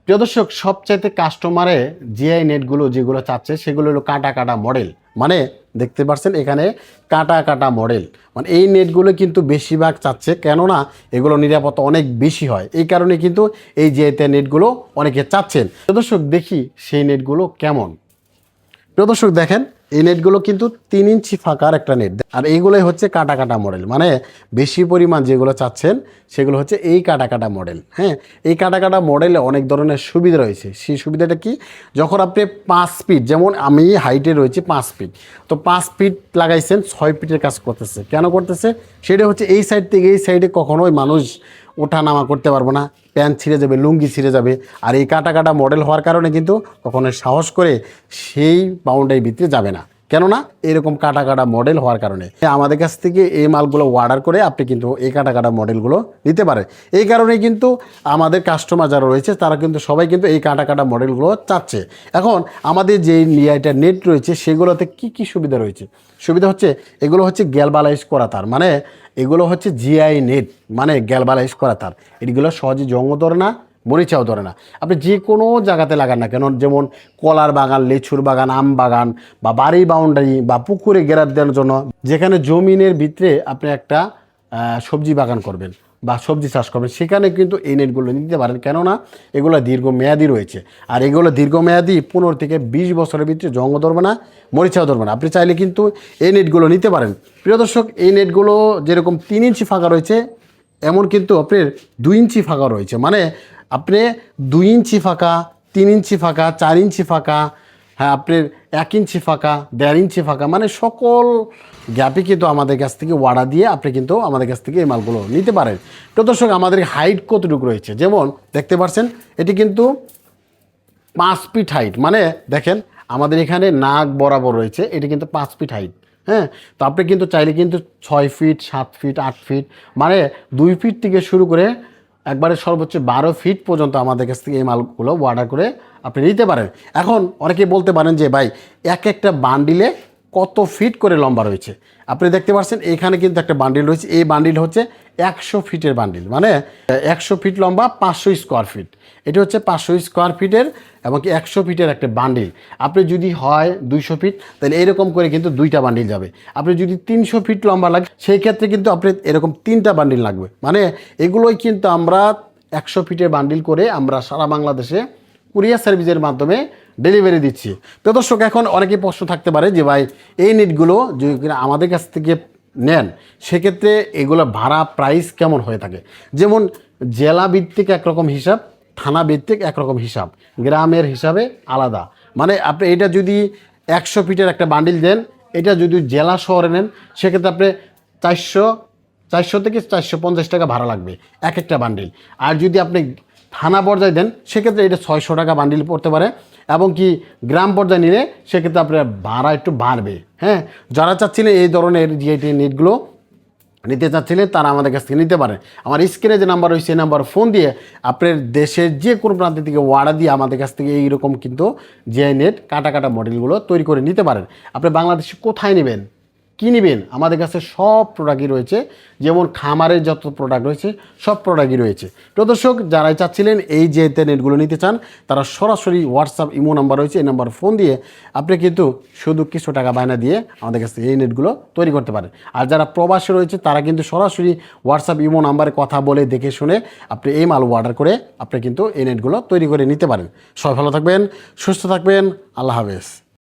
প্রিয় দর্শক, সবচাইতে কাস্টমারে জিআই নেটগুলো যেগুলো চাচ্ছে সেগুলো হলো কাটা কাটা মডেল। মানে দেখতে পাচ্ছেন এখানে কাটা কাটা মডেল, মানে এই নেটগুলো কিন্তু বেশিরভাগ চাচ্ছে, কেননা এগুলো নিরাপত্তা অনেক বেশি হয়। এই কারণে কিন্তু এই জিআইতে নেটগুলো অনেকে চাচ্ছেন। প্রিয় দর্শক, দেখি সেই নেটগুলো কেমন। প্রিয় দর্শক দেখেন, এই নেটগুলো কিন্তু 3 ইঞ্চি ফাঁকার একটা নেট, আর এইগুলোই হচ্ছে কাটা কাটা মডেল। মানে বেশি পরিমাণ যেগুলো চাচ্ছেন সেগুলো হচ্ছে এই কাটা কাটা মডেল। হ্যাঁ, এই কাটা কাটা মডেলে অনেক ধরনের সুবিধা রয়েছে। সেই সুবিধাটা কি, যখন আপনি 5 ফিট, যেমন আমি হাইটে রয়েছে 5 ফিট, তো 5 ফিট লাগাইছেন, 6 ফিটের কাজ করতেছে। কেন করতেছে সেটা হচ্ছে এই সাইড থেকে এই সাইডে কখনোই মানুষ ওঠা নামা করতে পারবো না, প্যান্ট ছিঁড়ে যাবে, লুঙ্গি ছিঁড়ে যাবে। আর এই কাটা কাটা মডেল হওয়ার কারণে কিন্তু কখনো সাহস করে সেই বাউন্ডারির ভিতরে যাবে না, কেননা এরকম কাটা কাটা মডেল হওয়ার কারণে। আমাদের কাছ থেকে এই মালগুলো অর্ডার করে আপনি কিন্তু এই কাটা কাটা মডেলগুলো নিতে পারেন। এই কারণে কিন্তু আমাদের কাস্টমার যারা রয়েছে তারা কিন্তু সবাই কিন্তু এই কাটা কাটা মডেলগুলো চাচ্ছে। এখন আমাদের যে নিয়াইটা নেট রয়েছে সেগুলোতে কি কি সুবিধা রয়েছে? সুবিধা হচ্ছে এগুলো হচ্ছে গ্যালভালাইজ করা তার, মানে এগুলো হচ্ছে জিআই নেট, মানে গ্যালভালাইজ করা তার। এগুলো সহজে জংও ধরে না, মরিচাও ধরে না। আপনি যে কোনো জায়গাতে লাগান না কেন, যেমন কলার বাগান, লিচুর বাগান, আম বাগান, বা বাড়ি বাউন্ডারি, বা পুকুরে ঘেরার দেওয়ার জন্য, যেখানে জমিনের ভিতরে আপনি একটা সবজি বাগান করবেন বা সবজি চাষ করবেন, সেখানে কিন্তু এই নেটগুলো নিতে পারেন, কেননা এগুলো দীর্ঘমেয়াদী রয়েছে। আর এগুলো দীর্ঘমেয়াদী 15 থেকে 20 বছরের ভিতরে জঙ্গ ধরবে না, মরিচাও ধরবে না। আপনি চাইলে কিন্তু এই নেটগুলো নিতে পারেন। প্রিয় দর্শক, এই নেটগুলো যেরকম 3 ইঞ্চি ফাঁকা রয়েছে, এমন কিন্তু আপনার 2 ইঞ্চি ফাঁকা রয়েছে। মানে আপনি 2 ইঞ্চি ফাঁকা, 3 ইঞ্চি ফাঁকা, 4 ইঞ্চি ফাঁকা, হ্যাঁ আপনার 1 ইঞ্চি ফাঁকা, 1.5 ইঞ্চি ফাঁকা, মানে সকল গ্যাপে কিন্তু আমাদের কাছ থেকে অর্ডার দিয়ে আপনি কিন্তু আমাদের কাছ থেকে এই মালগুলো নিতে পারেন। তো দর্শক, আমাদের হাইট কতটুকু রয়েছে, যেমন দেখতে পাচ্ছেন এটি কিন্তু 5 ফিট হাইট। মানে দেখেন আমাদের এখানে নাক বরাবর রয়েছে, এটি কিন্তু 5 ফিট হাইট। হ্যাঁ, তো আপনি কিন্তু চাইলে কিন্তু 6 ফিট, 7 ফিট, 8 ফিট, মানে 2 ফিট থেকে শুরু করে একবারে সর্বোচ্চ 12 ফিট পর্যন্ত আমাদের কাছ থেকে এই মালগুলো অর্ডার করে আপনি নিতে পারেন। এখন অনেকে বলতে পারেন যে ভাই, একটা বান্ডিলে কত ফিট করে লম্বা রয়েছে? আপনি দেখতে পাচ্ছেন এখানে কিন্তু একটা বান্ডিল রয়েছে। এই বান্ডিল হচ্ছে 100 ফিটের বান্ডিল, মানে 100 ফিট লম্বা, 500 স্কোয়ার ফিট। এটি হচ্ছে 500 স্কোয়ার ফিটের এবং কি 100 ফিটের একটা বান্ডিল। আপনি যদি হয় 200 ফিট, তাহলে এরকম করে কিন্তু 2টা বান্ডিল যাবে। আপনি যদি 300 ফিট লম্বা লাগে, সেই ক্ষেত্রে কিন্তু আপনি এরকম 3টা বান্ডিল লাগবে। মানে এগুলোই কিন্তু আমরা 100 ফিটের বান্ডিল করে আমরা সারা বাংলাদেশে কুরিয়ার সার্ভিসের মাধ্যমে ডেলিভারি দিচ্ছি। তো দর্শক, এখন অনেকেই প্রশ্ন থাকতে পারে যে ভাই, এই নেটগুলো যদি আমাদের কাছ থেকে নেন, সেক্ষেত্রে এগুলো ভাড়া প্রাইস কেমন হয়ে থাকে? যেমন জেলা ভিত্তিক একরকম হিসাব, থানা ভিত্তিক একরকম হিসাব, গ্রামের হিসাবে আলাদা। মানে আপনি এটা যদি 100 ফিটের একটা বান্ডিল দেন, এটা যদি জেলা শহরে নেন, সেক্ষেত্রে আপনি 400 থেকে 450 টাকা ভাড়া লাগবে একটা বান্ডিল। আর যদি আপনি থানা পর্যায়ে দেন, সেক্ষেত্রে এটা 600 টাকা বান্ডিল পড়তে পারে। এবং কি গ্রাম পর্যায়ে নিলে সেক্ষেত্রে আপনার ভাড়া একটু বাড়বে। হ্যাঁ, যারা চাচ্ছিলেন এই ধরনের জিআইটি নেটগুলো নিতে চাচ্ছিলেন, তারা আমাদের কাছ থেকে নিতে পারেন। আমার স্ক্রিনে যে নাম্বার রয়েছে, এই নাম্বার ফোন দিয়ে আপনার দেশের যে কোনো প্রান্ত থেকে অর্ডার দিয়ে আমাদের কাছ থেকে এইরকম কিন্তু জিআই নেট কাটা কাটা মডেলগুলো তৈরি করে নিতে পারেন। আপনি বাংলাদেশে কোথায় নেবেন, কী নেবেন, আমাদের কাছে সব প্রোডাক্টই রয়েছে। যেমন খামারের যত প্রোডাক্ট রয়েছে সব প্রোডাক্টই রয়েছে। তো দর্শক, যারাই চাচ্ছিলেন এই যে নেটগুলো নিতে চান, তারা সরাসরি হোয়াটসঅ্যাপ ইমো নাম্বার রয়েছে, এই নাম্বার ফোন দিয়ে আপনি কিন্তু শুধু কিছু টাকা বায়না দিয়ে আমাদের কাছ থেকে এই নেটগুলো তৈরি করতে পারেন। আর যারা প্রবাসে রয়েছে তারা কিন্তু সরাসরি হোয়াটসঅ্যাপ ইমো নাম্বারে কথা বলে দেখে শুনে আপনি এই মাল অর্ডার করে আপনি কিন্তু এই নেটগুলো তৈরি করে নিতে পারেন। সবাই ভালো থাকবেন, সুস্থ থাকবেন, আল্লাহ হাফেজ।